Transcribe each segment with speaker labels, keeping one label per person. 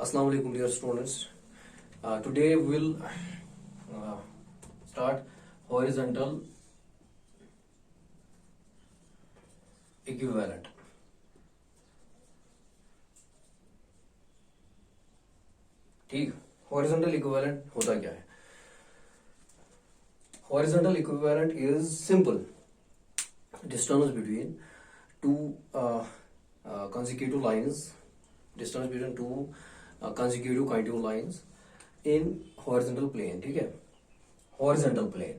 Speaker 1: Assalamu alaikum dear students. Today we'll start horizontal equivalent. ठीक, horizontal equivalent होता क्या है? Horizontal equivalent is simple distance between two consecutive lines, distance between two consecutive continuous lines in horizontal plane. ठीक है, horizontal plane,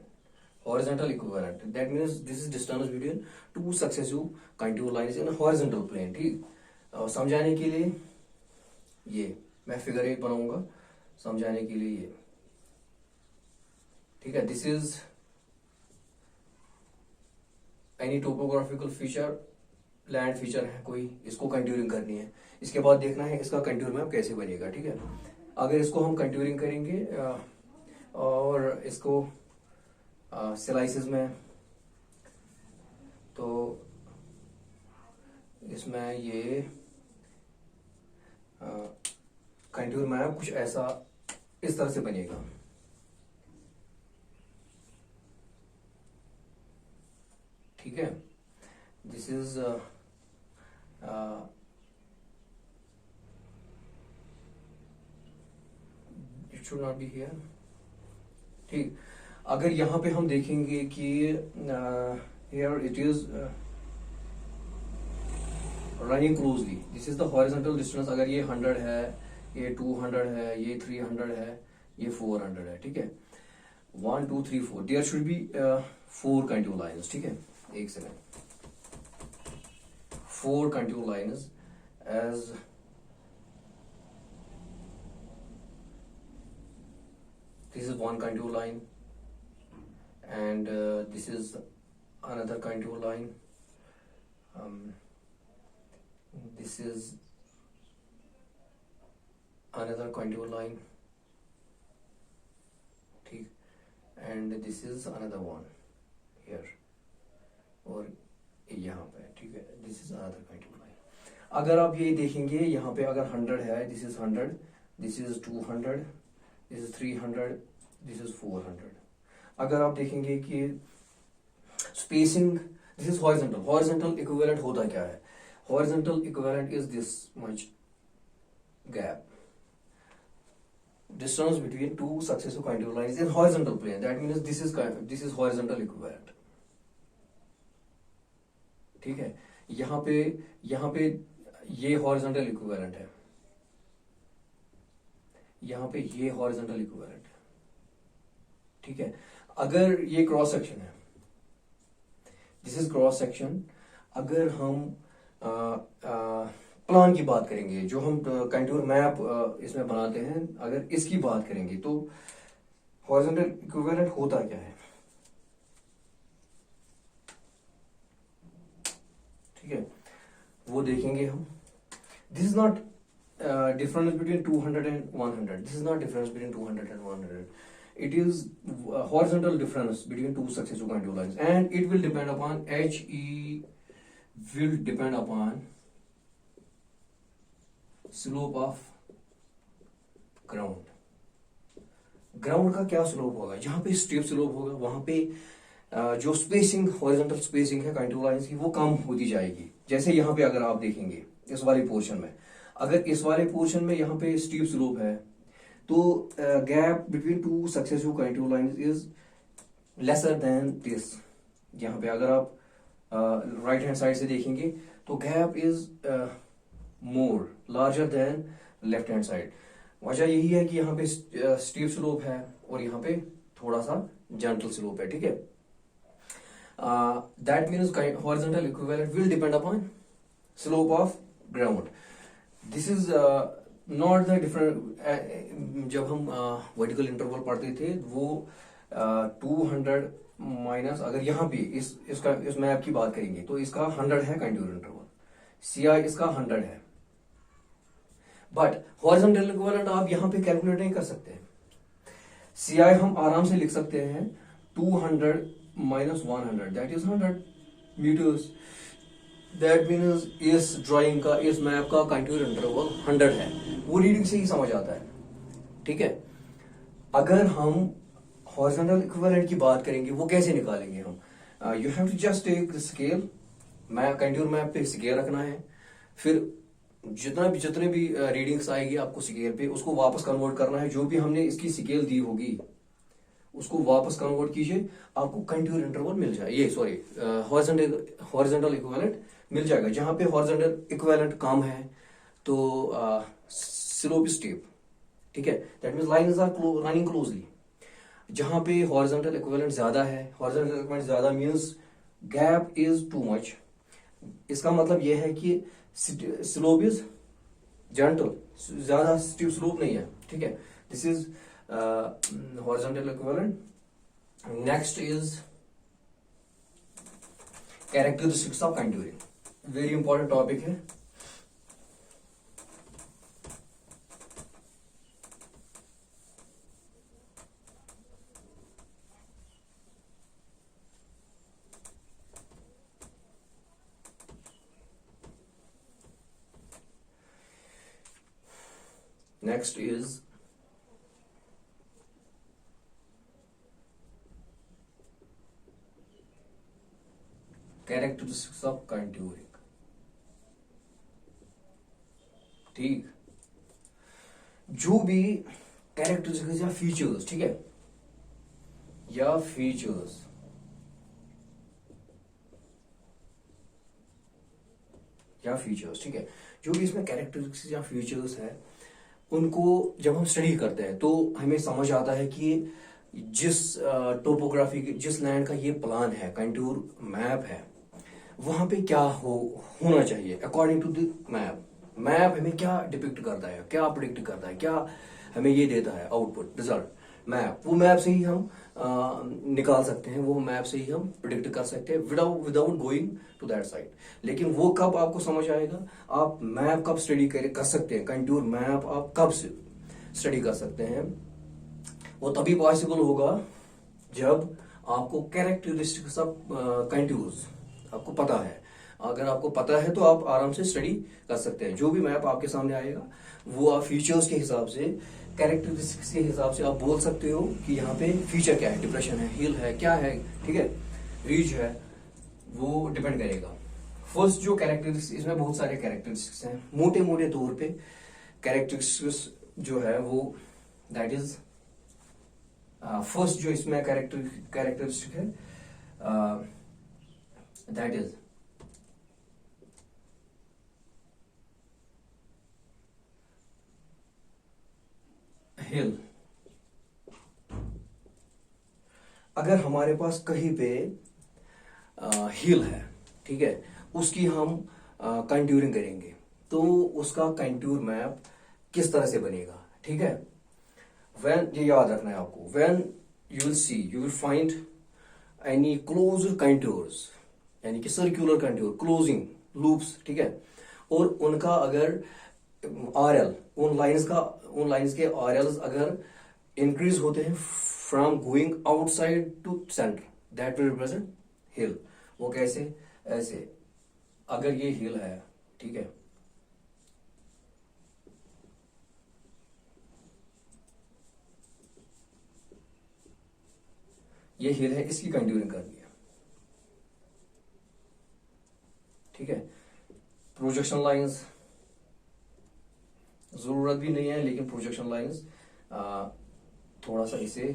Speaker 1: horizontal equivalent, that means this is distance between two successive continuous lines in horizontal plane. ठीक, समझाने के लिए ये मैं figure 1 बनाऊंगा, समझाने के लिए ये, ठीक है. This is any topographical feature, land feature है कोई, इसको कंट्यूरिंग करनी है. इसके बाद देखना है इसका कंट्यूर मैप कैसे बनेगा. ठीक है, अगर इसको हम कंट्यूरिंग करेंगे और इसको स्लाइसेस में, तो इसमें ये कंट्यूर मैप कुछ ऐसा इस तरह से बनेगा. ठीक है, this is it should not be here. ठीक, अगर यहां पे हम देखेंगे कि here it is running closely, this is the horizontal distance. अगर ये 100 है, ये 200 है, ये 300 है, ये 400 है. ठीक है, 1 2 3 4, there should be 4 continue lines. ठीक है, एक second, 4 continue lines as this is one contour line and this is another contour line. This is another contour line. ठीक, and this is another one here और यहाँ पे. ठीक है, this is another contour line. अगर आप ये देखेंगे यहाँ पे अगर 100 है, this is 100, this is 200, this is 300, this is 400. अगर आप देखेंगे कि spacing, this is horizontal. Horizontal equivalent होता क्या है? Horizontal equivalent is this much gap, distance between two successive continuous lines in horizontal plane. That means this is horizontal equivalent. ठीक है, यहाँ पे ये horizontal equivalent है, यहाँ पे ये हॉरिजॉन्टल इक्विवेलेंट है. ठीक है, अगर ये क्रॉस सेक्शन है, दिस इज क्रॉस सेक्शन. अगर हम प्लान की बात करेंगे, जो हम कंटूर मैप इसमें बनाते हैं, अगर इसकी बात करेंगे तो हॉरिजॉन्टल इक्विवेलेंट होता क्या है? ठीक है, वो देखेंगे हम. This is not difference between 200 and 100. This is not difference between 200 and 100. It is horizontal difference between two successive continuous lines, and it will depend upon will depend upon slope of ground. Ground का क्या slope होगा? जहां पे step slope होगा वहां पे जो spacing, horizontal spacing है कंटिन्यूस लाइंस की, वो कम होती जाएगी. जैसे यहाँ पे अगर आप देखेंगे इस वाले पोर्शन में, अगर इस वाले पोर्शन में यहाँ पे स्टीप स्लोप है, तो gap between two successive continuous lines is lesser than this. यहाँ पे अगर आप राइट हैंड साइड से देखेंगे तो gap is more larger than left hand side. वजह यही है कि यहाँ पे स्टीप स्लोप है और यहाँ पे थोड़ा सा जेंटल स्लोप है. ठीक है, that means horizontal equivalent will depend upon slope of ground. This is not the different. जब हम वर्टिकल इंटरवल पढ़ते थे, वो 200 माइनस, अगर यहाँ पे इस मैप की बात करेंगे तो इसका 100 है कंटिन्यूस इंटरवल, CI इसका 100 है. बट हॉरिजॉन्टल इक्विवेलेंट आप यहाँ पे कैलकुलेट नहीं कर सकते. CI हम आराम से लिख सकते हैं 200 minus 100, that is 100 meters. That means इस ड्राइंग का, इस मैप का कंटूर इंटरवल 100 है, वो रीडिंग से ही समझ आता है। ठीक है, अगर हम हॉरिजॉन्टल इक्विवेलेंट की बात करेंगे, वो कैसे निकालेंगे हम? You have to just take the scale, contour map पे स्केल रखना है, फिर जितने भी रीडिंग्स आएगी आपको स्केल पे, उसको वापस कन्वर्ट करना है, जो भी हमने इसकी स्केल दी होगी उसको वापस कन्वर्ट कीजिए, आपको कंटूर इंटरवल मिल जाए, ये सॉरी हॉरिजॉन्टल इक्विवेलेंट मिल जाएगा। जहां पे हॉरिजॉन्टल इक्विवेलेंट कम है तो स्लोप स्टीप, ठीक है, that means lines are running closely. जहां पे हॉरिजॉन्टल इक्विवेलेंट ज्यादा है, हॉरिजॉन्टल इक्विवेलेंट ज्यादा means gap is too much, इसका मतलब यह है कि स्लोप इज जेंटल, ज्यादा स्टीप स्लोप नहीं है। ठीक है, this is horizontal equivalent. Next is characteristics of contouring, very important topic है। Next is characteristics of contouring। ठीक, जो भी कैरेक्टरिस्टिक्स या फीचर्स, ठीक है, या फीचर्स ठीक है, जो भी इसमें कैरेक्टरिस्टिक्स या फीचर्स है, उनको जब हम स्टडी करते हैं तो हमें समझ आता है कि जिस टोपोग्राफी जिस लैंड का ये प्लान है, कंटूर मैप है, वहां पे क्या होना चाहिए according to the map. Map हमें क्या डिपिक्ट करता है, क्या प्रिडिक्ट करता है, क्या हमें ये देता है आउटपुट रिजल्ट, मैप, वो मैप से ही हम निकाल सकते हैं, वो मैप से ही हम प्रिडिक्ट कर सकते हैं without going to that side. लेकिन वो कब आपको समझ आएगा, आप मैप कब स्टडी कर सकते हैं, कंटूर मैप आप कब स्टडी कर सकते हैं, वो तभी पॉसिबल होगा जब आपको कैरेक्टरिस्टिक्स ऑफ कंटूर्स आपको पता है। अगर आपको पता है तो आप आराम से स्टडी कर सकते हैं। जो भी मैप आपके सामने आएगा वो आप फीचर्स के हिसाब से, कैरेक्टरिस्टिक्स के हिसाब से आप बोल सकते हो कि यहाँ पे फीचर क्या है, डिप्रेशन है, हिल है, क्या है, ठीक है, रीच है, वो डिपेंड करेगा। फर्स्ट जो कैरेक्टरिस्टिक्स, इसमें बहुत सारे कैरेक्टरिस्टिक्स हैं, मोटे मोटे तौर पे कैरेक्टरिस्टिक्स जो है वो दैट इज फर्स्ट जो इसमें कैरेक्टरिस्टिक है दैट इज हिल। अगर हमारे पास कहीं पे हिल है, ठीक है, उसकी हम कंटूरिंग करेंगे तो उसका कंटूर मैप किस तरह से बनेगा, ठीक है। व्हेन, ये याद रखना है आपको, when you will C, you will find any closed contours, यानी कि सर्कुलर कंटूर, क्लोजिंग लूप्स, ठीक है, और उनका अगर आरएल, उन लाइंस के आरएल्स अगर इंक्रीज होते हैं from going outside to centre, that will represent hill. वो कैसे? ऐसे, अगर ये हिल है, ठीक है, ये हिल है, इसकी कंटूरिंग करनी है, ठीक है। प्रोजेक्शन लाइंस जरूरत भी नहीं है, लेकिन प्रोजेक्शन लाइंस थोड़ा सा इसे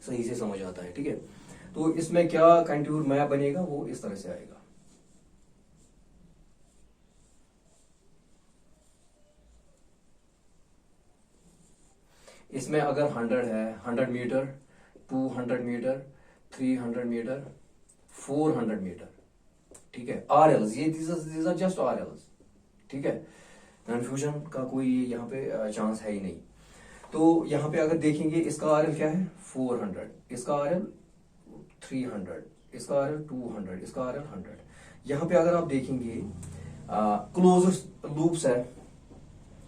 Speaker 1: सही से समझ आता है, ठीक है। तो इसमें क्या कंटूर मैप बनेगा, वो इस तरह से आएगा। इसमें अगर 100 है, 100 मीटर, 200 मीटर, 300 मीटर, 400 मीटर, ठीक है, आरएल्स, ये दीज आर जस्ट आरएल्स, ठीक है, कन्फ्यूजन का कोई यहाँ पे चांस है ही नहीं। तो यहाँ पे अगर देखेंगे, इसका आरएल क्या है 400, इसका आरएल 300, इसका आरएल 200, इसका आरएल 100। यहाँ पे अगर आप देखेंगे क्लोजर लूप्स है,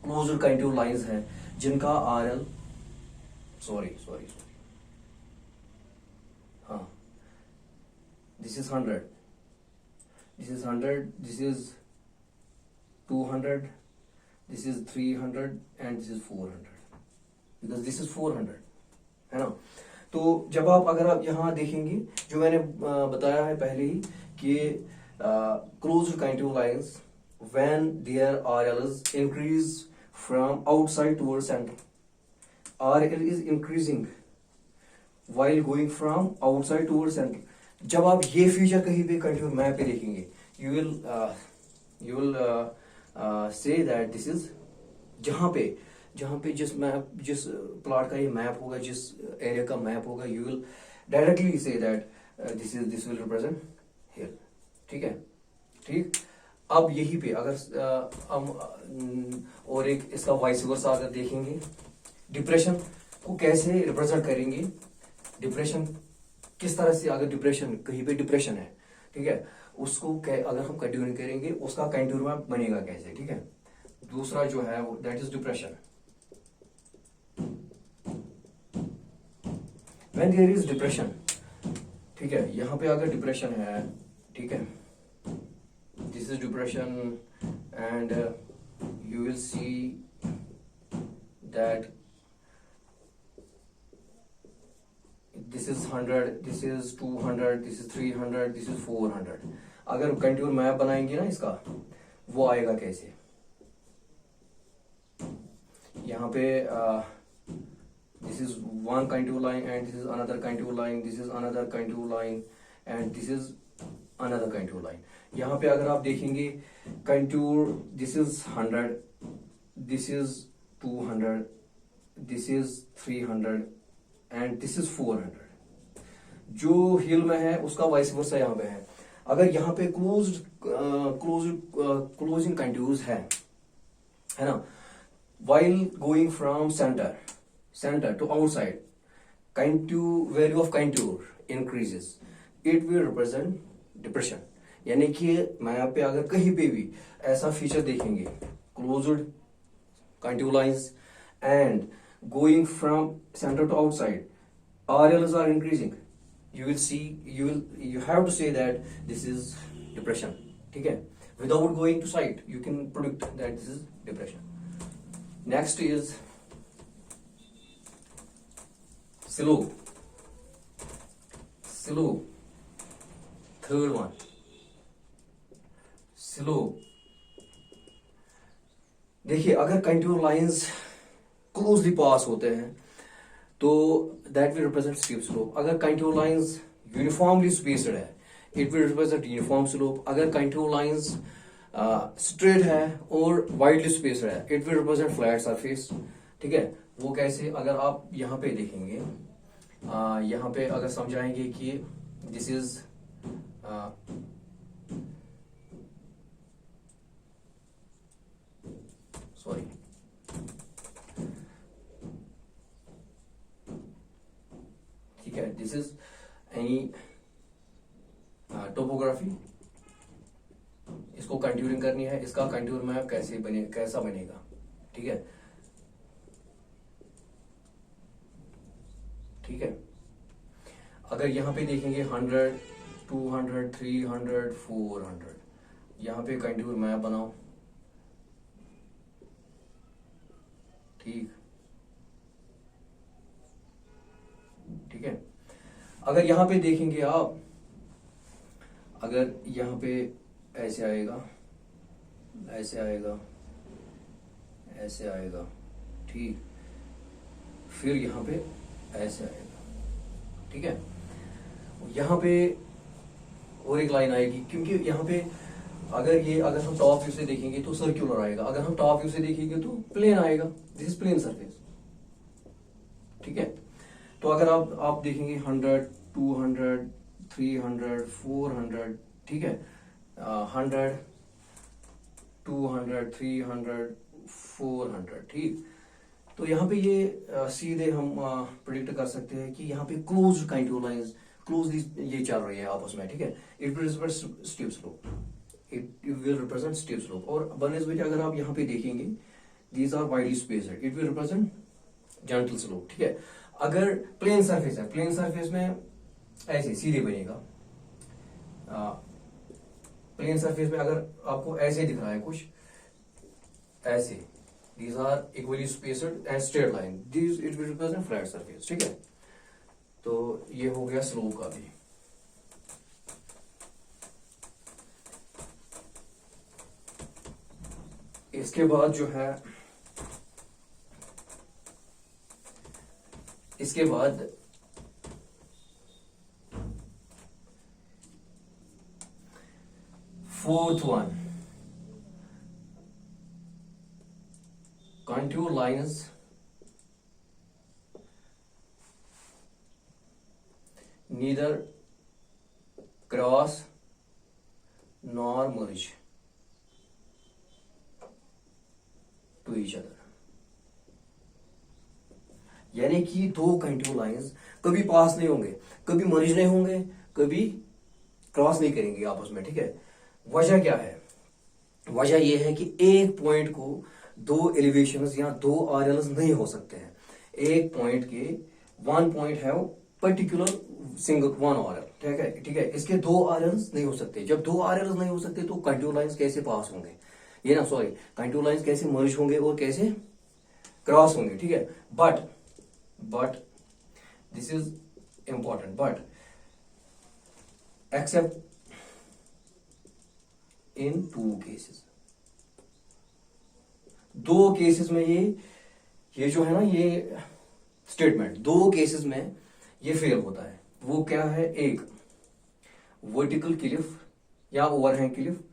Speaker 1: क्लोजर कंटूर लाइंस है, जिनका आरएल सॉरी हाँ, this is 100, this is 100, this is 200, this is 300 and this is 400, because this is 400, है ना। तो जब आप अगर आप यहाँ देखेंगे, जो मैंने बताया है पहले ही कि closed contour lines when their RLs increase from outside towards center, RL is increasing while going from outside towards center। जब आप ये फीचर कहीं पे कंटूर मैप पे देखेंगे, you will say that this is जहाँ पे जिस प्लॉट का ये मैप होगा, जिस एरिया का मैप होगा, you will directly say that this will represent here। ठीक है, ठीक। अब यही पे अगर हम और एक इसका वाइस वर्सा अगर देखेंगे, डिप्रेशन को कैसे रिप्रेजेंट करेंगे, डिप्रेशन किस तरह से, अगर डिप्रेशन कहीं पे डिप्रेशन है, ठीक है, उसको अगर हम कंटिन्यू करेंगे, उसका कंटूर मैप बनेगा कैसे। ठीक है, दूसरा जो है that is depression. When there is depression, ठीक है, यहाँ पे अगर डिप्रेशन है, ठीक है, this is depression and you will see that this is 100, this is 200, this is 300, this is 400। अगर कंटूर मैप बनाएंगे ना इसका, वो आएगा कैसे। यहाँ पे this is one contour line and this is another contour line, this is another contour line and this is another contour line। यहाँ पे अगर आप देखेंगे contour, this is 100, this is 200, this is 300 and this is 400। जो हिल में है उसका vice versa यहाँ पे है। अगर यहाँ पे क्लोजिंग कंटूर्स है ना, while going from center to outside, value of contour increases, it will represent depression। यानी कि मैं यहाँ पे अगर कहीं पे भी ऐसा फीचर देखेंगे, closed contour lines and going from center to outside, RLs are increasing, you will see, you have to say that this is depression। ठीक है, without going to site you can predict that this is depression। next is slope, third one, slope। देखिए, अगर contour lines closely पास होते हैं तो that will represent steep slope. अगर contour lines uniformly spaced है, it will represent uniform slope. अगर contour lines straight है और वाइडली स्पेस्ड है, it will represent flat surface. ठीक है, वो कैसे, अगर आप यहाँ पे देखेंगे, यहाँ पे अगर समझाएंगे कि दिस इज सॉरी, ठीक है, दिस इज एनी टोपोग्राफी, इसको कंटूरिंग करनी है, इसका कंटूर मैप कैसा बनेगा। ठीक है, ठीक है, अगर यहाँ पे देखेंगे 100, 200, 300, 400, यहाँ पे कंटूर मैप बनाओ। ठीक, ठीक है, अगर यहाँ पे देखेंगे आप, अगर यहाँ पे ऐसे आएगा, ऐसे आएगा, ऐसे आएगा, ठीक, फिर यहाँ पे ऐसे आएगा। ठीक है, यहाँ पे और एक लाइन आएगी, क्योंकि यहाँ पे अगर हम टॉप व्यू से देखेंगे तो सर्कुलर आएगा, अगर हम टॉप व्यू से देखेंगे तो प्लेन आएगा, दिस इज प्लेन सरफेस। ठीक है, तो अगर आप देखेंगे 100, 200, 300, 400, ठीक है, 100, 200, 300, 400, ठीक, तो यहाँ पे ये सीधे हम प्रिडिक्ट कर सकते हैं कि यहाँ पे क्लोज्ड कंटूर लाइंस क्लोजली ये चल रही है आपस में। ठीक है, it will represent steep slope, it will represent steep slope. और बनस्बत अगर आप यहाँ पे देखेंगे, these are widely spaced, it will represent gentle slope. ठीक है, अगर प्लेन सरफेस है, प्लेन सरफेस में ऐसे सीधे बनेगा, प्लेन सरफेस में अगर आपको ऐसे दिख रहा है कुछ ऐसे, these are equally spaced and straight line, these it will represent flat surface, ठीक है। तो ये हो गया स्लोप का भी। इसके बाद जो है, इसके बाद fourth one, contour lines neither cross nor merge to each other। यानी कि दो कंटूर लाइंस कभी पास नहीं होंगे, कभी मर्ज नहीं होंगे, कभी क्रॉस नहीं करेंगे आपस में, ठीक है। वजह क्या है? वजह यह है कि एक पॉइंट को दो एलिवेशंस या दो आरएल्स नहीं हो सकते हैं। एक पॉइंट के वन पॉइंट है पर्टिकुलर सिंगल वन आरएल, ठीक है, ठीक है। इसके दो आरएल्स नहीं हो सकते। जब दो आरएल्स नहीं हो सकते तो कंटूर लाइंस कैसे पास होंगे, ये ना सॉरी, कंटूर लाइंस कैसे मर्ज होंगे और कैसे क्रॉस होंगे, ठीक है। But this is important, but except in two cases. दो केसेस में ये जो है ना, ये स्टेटमेंट दो केसेस में ये फेल होता है। वो क्या है? एक वर्टिकल क्लिफ या ओवरहैंग क्लिफ,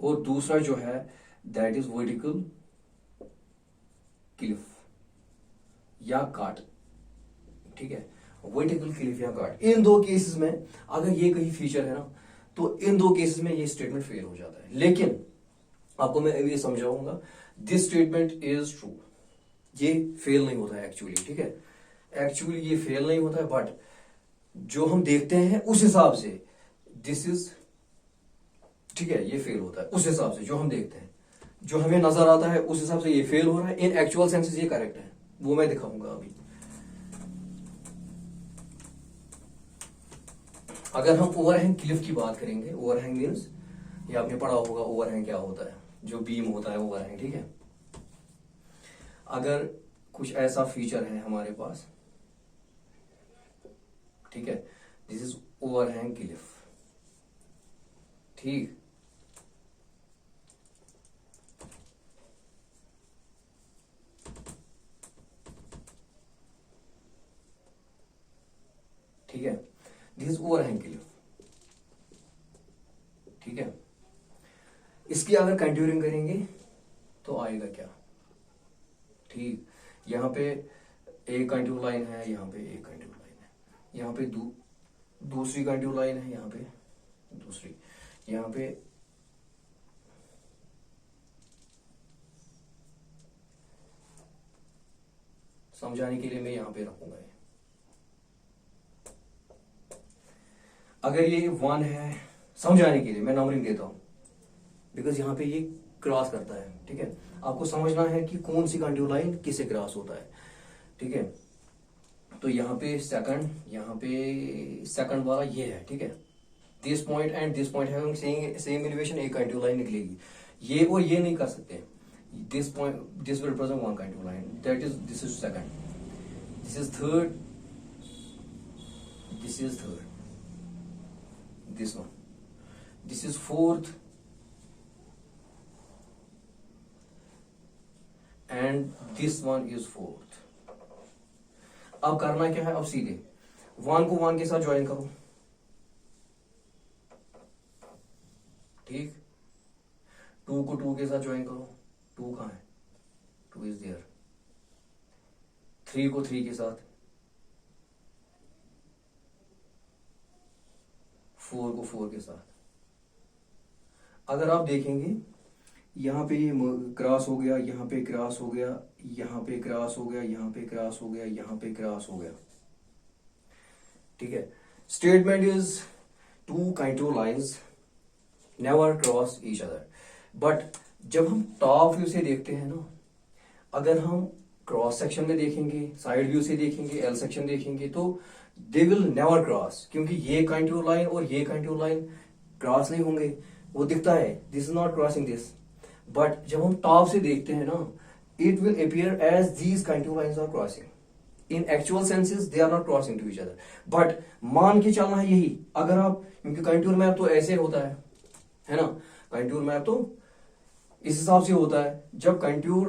Speaker 1: और दूसरा जो है दैट इज वर्टिकल क्लिफ या काट, ठीक है। वर्टिकल क्लिफ या काट, इन दो केसेस में अगर ये कहीं फीचर है ना, तो इन दो केसेस में ये स्टेटमेंट फेल हो जाता है। लेकिन आपको मैं अभी समझाऊंगा, दिस स्टेटमेंट इज ट्रू, ये फेल नहीं होता है एक्चुअली, ठीक है। एक्चुअली ये फेल नहीं होता है, बट जो हम देखते हैं उस हिसाब से दिस इज, ठीक है, ये फेल होता है उस हिसाब से जो हम देखते हैं, जो हमें नजर आता है उस हिसाब से ये फेल हो रहा है। इन एक्चुअल सेंसेस ये करेक्ट है, वो मैं दिखाऊंगा अभी। अगर हम ओवरहैंग क्लिफ की बात करेंगे, ओवरहैंग मीन्स ये आपने पढ़ा होगा ओवरहैंग क्या होता है, जो बीम होता है ओवरहैंग, ठीक है। अगर कुछ ऐसा फीचर है हमारे पास, ठीक है, दिस इज ओवरहैंग क्लिफ, ठीक। ठीक है, दिस इज ओवरहैंग क्लिफ, ठीक है। इसकी अगर कंट्यूरिंग करेंगे तो आएगा क्या, ठीक। यहां पे एक कंट्यूर लाइन है, यहां पे एक कंट्यूर लाइन है, यहां पे दूसरी कंट्यूर लाइन है, यहां पे दूसरी, यहां पे समझाने के लिए मैं यहां पे रखूंगा ये। अगर ये वन है, समझाने के लिए मैं नंबरिंग देता हूं, बिकॉज यहां पे ये क्रॉस करता है, ठीक है। आपको समझना है कि कौन सी कंट्यूर लाइन किसे क्रॉस होता है, ठीक है। तो यहां पे सेकंड वाला ये है, ठीक है। This point and this point है सेम एलिवेशन, एक कंट्यूर लाइन निकलेगी। ये और ये नहीं कर सकते। This point, this will represent one contour line, that is, this is second, this is third, this is third, this one, this is fourth, and this one is fourth। अब करना क्या है? अब सीधे वन को वन के साथ join करो, ठीक। टू को टू के साथ ज्वाइन करो, टू कहां है? Two is there. थ्री को थ्री के साथ, फोर को फोर के साथ। अगर आप देखेंगे यहां पे ये क्रॉस हो गया, यहां पे क्रॉस हो गया, यहां पे क्रॉस हो गया, यहां पे क्रॉस हो गया, यहां पे क्रॉस हो गया, ठीक है। Statement is two contour lines never cross each other. But जब हम टॉप व्यू से देखते हैं ना, अगर हम क्रॉस सेक्शन में देखेंगे, साइड व्यू से देखेंगे, एल सेक्शन देखेंगे, तो दे विल नेवर क्रॉस, क्योंकि ये कंटूर लाइन और ये कंटूर लाइन क्रॉस नहीं होंगे। वो दिखता है this is not crossing this, but जब हम टॉप से देखते हैं ना, it will appear as these contour lines are crossing. In actual senses they are not crossing to each other, but मान के चलना है यही। अगर आप, क्योंकि कंटूर मैप तो ऐसे होता है ना, कंटूर मैप तो इस हिसाब से होता है। जब कंटूर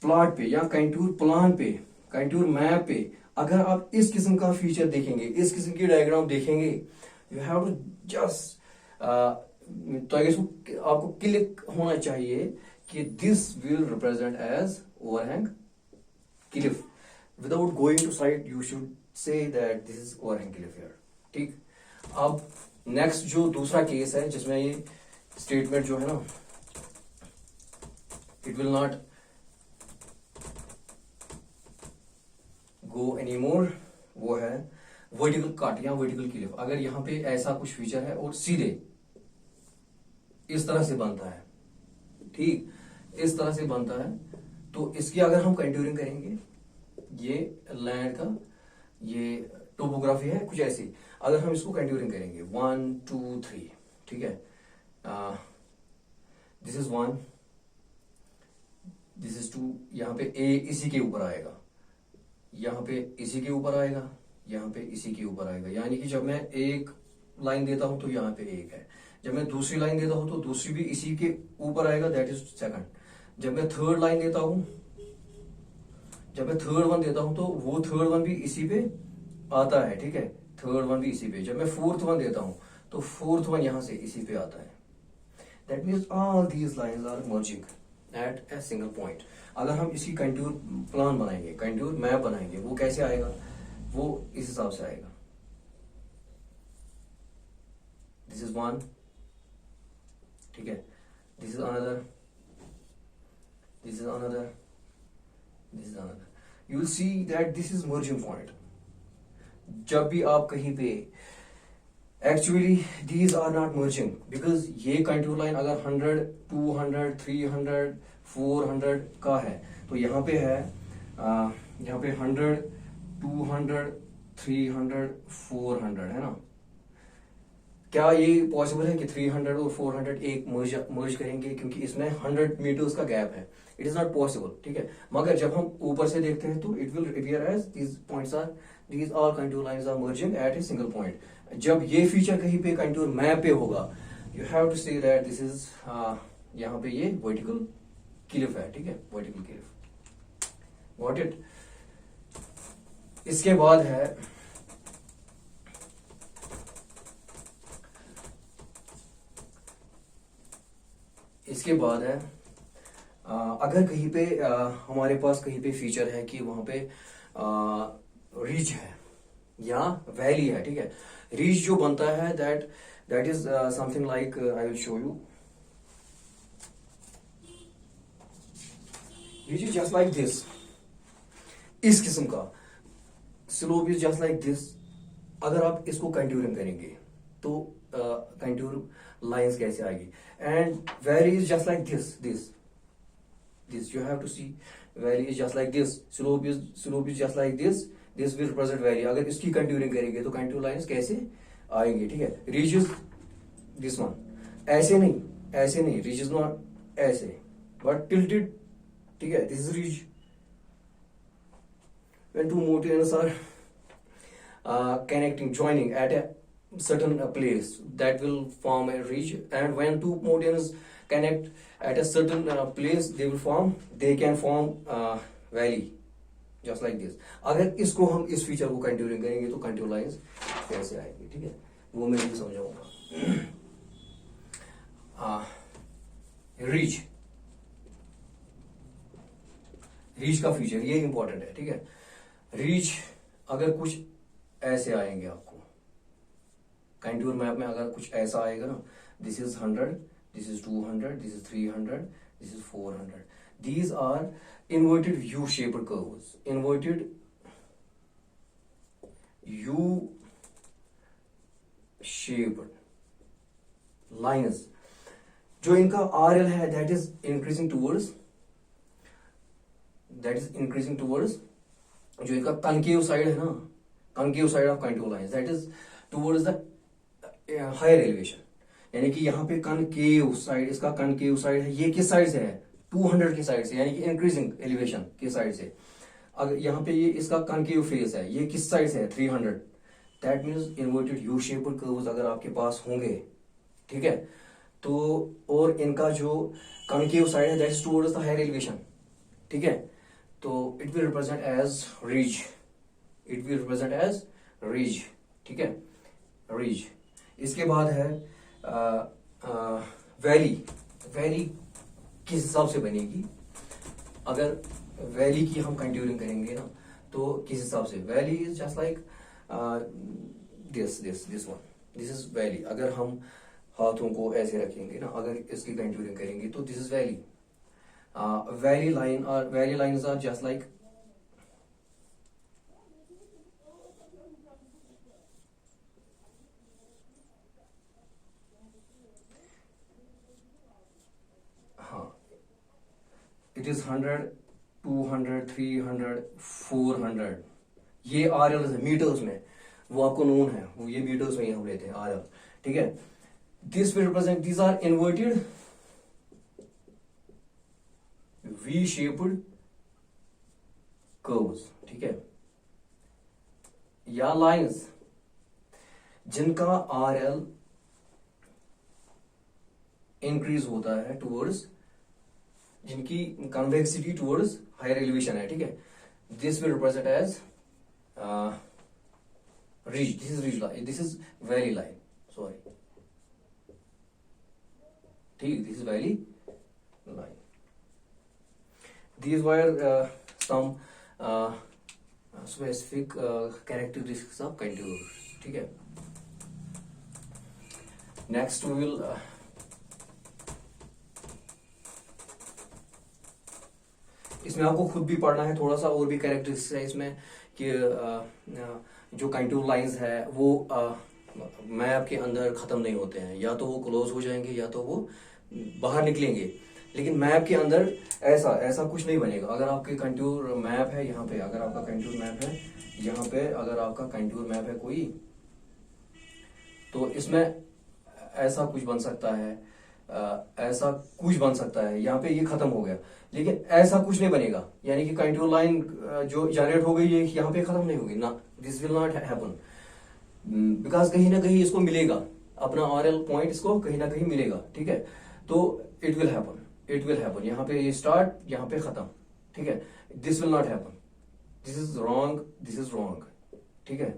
Speaker 1: प्लॉट पे या कंटूर प्लान पे, कंटूर मैप पे अगर आप इस किस्म का फीचर देखेंगे, इस किस्म की डायग्राम देखेंगे, यू हैव टू जस्ट, तो आपको क्लिक होना चाहिए कि this will represent as overhang cliff. Without going to side you should say that this is overhang cliff here. ठीक, अब नेक्स्ट जो दूसरा केस है जिसमें ये स्टेटमेंट जो है ना, it will not go any more, वो है वर्टिकल कट या वर्टिकल क्लिफ। अगर यहां पे ऐसा कुछ फीचर है और सीधे इस तरह से बनता है, ठीक, इस तरह से बनता है, तो इसकी अगर हम कंटूरिंग करेंगे, ये लैंड का ये टोपोग्राफी है कुछ ऐसी, अगर हम इसको कंटूरिंग करेंगे 1 2 3, ठीक है, दिस इज 1, दिस इज 2, यहाँ पे ए इसी के ऊपर आएगा, यहाँ पे इसी के ऊपर आएगा, यहाँ पे इसी के ऊपर आएगा। यानी कि जब मैं एक लाइन देता हूं तो यहाँ पे एक है, जब मैं दूसरी लाइन देता हूं तो दूसरी भी इसी के ऊपर आएगा, दैट इज सेकंड। जब मैं थर्ड लाइन देता हूं, जब मैं थर्ड वन देता हूं तो वो थर्ड वन भी इसी पे आता है, ठीक है, थर्ड वन भी इसी पे। जब मैं फोर्थ वन देता हूं तो फोर्थ वन यहां से इसी पे आता है। That means all these lines are merging at a single point. अगर हम इसकी कंटूर प्लान बनाएंगे, कंटूर मैप बनाएंगे, वो कैसे आएगा, वो इस हिसाब से आएगा। दिस इज 1, ठीक है, this is another, this is another, this is another. You will see that this is merging point. जब भी आप कहीं पे, actually these are not merging, because ये कंटूर लाइन अगर 100 200 300 400 का है, तो यहाँ पे है, यहाँ पे 100 200 300 400 है ना। क्या ये पॉसिबल है कि 300 और 400 एक मर्ज करेंगे, क्योंकि इसमें 100 मीटर्स का गैप है, इट इज नॉट पॉसिबल, ठीक है। मगर जब हम ऊपर से देखते हैं तो it will appear as these points are, these all contour lines are merging at a single point. जब ये फीचर कहीं पे कंटूर मैप पे होगा, you have to say that this is, यहाँ पे ये वर्टिकल क्लिफ है, ठीक है, वर्टिकल क्लिफ, गॉट इट। इसके बाद है अगर कहीं पे हमारे पास कहीं पे फीचर है कि वहां पे रीच है या वैली है, ठीक है। रीच जो बनता है that is something like, I will show you. Reach is just like this, इस किस्म का slope is just like this. अगर आप इसको कंटूरिंग करेंगे तो कंटूर लाइंस कैसे आएगी, and valley is just like this you have to see, valley is just like this, slope is just like this will represent valley। अगर इसकी contouring करेंगे तो कंटूर लाइंस कैसे आएंगे, ठीक है। रीच इज दिस वन, ऐसे नहीं, रीच इज नॉट ऐसे बट टिल्टेड, ठीक है, this is reach. when two mountains are joining at a certain place, that will form a ridge, and when two mountains connect at a certain place, they can form valley just like this। अगर इसको हम इस feature को contouring करेंगे तो contour lines कैसे आएगी, ठीक है, वो मैं भी समझाऊंगा। रीच का फीचर ये इंपॉर्टेंट है, ठीक है। रीच अगर कुछ ऐसे आएंगे आपको कंटूर मैप में, अगर कुछ ऐसा आएगा ना, this is 100, this is 200, this is 300, this is 400। These are inverted U-shaped curves, inverted U-shaped lines। जो इनका RL है that is increasing towards that is increasing towards, जो इनका कनकेव साइड है ना, concave side of contour line, that is towards the higher elevation. यानी कि यहाँ पे कनकेव साइड, इसका कनकेव साइड है, ये किस साइड से है, 200 की साइड से, यानी कि इंक्रीजिंग एलिवेशन की साइड से। अगर यहाँ पे ये इसका कनकेव फेस है, ये किस साइड से है, 300। That means inverted U shaped curves अगर आपके पास होंगे, ठीक है, तो और इनका जो कनकेव साइड है that is towards the higher elevation, ठीक है, तो it will represent as ridge, it will represent as ridge, ठीक है, रिज। इसके बाद है वैली। वैली किस हिसाब से बनेगी, अगर वैली की हम कंट्यूरिंग करेंगे ना, तो किस हिसाब से, valley is just like this one, this is valley. अगर हम हाथों को ऐसे रखेंगे ना, अगर इसकी कंट्यूरिंग करेंगे तो this is valley. Valley line और valley lines are just like it is 100, 200, 300, 400। ये RL है मीटर्स में, वो आपको नोन है, वो ये मीटर्स में हम लेते हैं RL, ठीक है। This will represent, these are inverted V shaped curves, ठीक है, या लाइंस जिनका RL इंक्रीज होता है टुवर्ड्स, जिनकी कन्वेक्सिटी टुवर्ड्स हायर एलिवेशन है, ठीक है। This will represent as ridge, this is ridge line, this is valley line, sorry, ठीक, this is valley line. These were some specific characteristics of contour, ठीक है। Next we will इसमें आपको खुद भी पढ़ना है, थोड़ा सा और भी कैरेक्टरिस्टिक्स है इसमें कि जो कंटूर लाइंस है वो मैप के अंदर खत्म नहीं होते हैं, या तो वो क्लोज हो जाएंगे या तो वो बाहर निकलेंगे, लेकिन मैप के अंदर ऐसा कुछ नहीं बनेगा। अगर आपके कंटूर मैप है यहाँ पे, अगर आपका कंटूर मैप है यहाँ पे, अगर आपका कंटूर मैप है कोई, तो इसमें ऐसा कुछ बन सकता है, ऐसा कुछ बन सकता है, यहाँ पे ये खत्म हो गया, लेकिन ऐसा कुछ नहीं बनेगा, यानी कि कंटूर लाइन जो जनरेट हो गई ये यहाँ पे खत्म नहीं होगी ना, this will not happen, because कहीं ना कहीं इसको मिलेगा अपना RL पॉइंट, इसको कहीं ना कहीं मिलेगा, ठीक है। तो it will happen, it will happen, यहाँ पे स्टार्ट, यहाँ पे खत्म, ठीक है। This will not happen, this is wrong, this is wrong, ठीक है।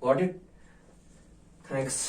Speaker 1: Got it, thanks.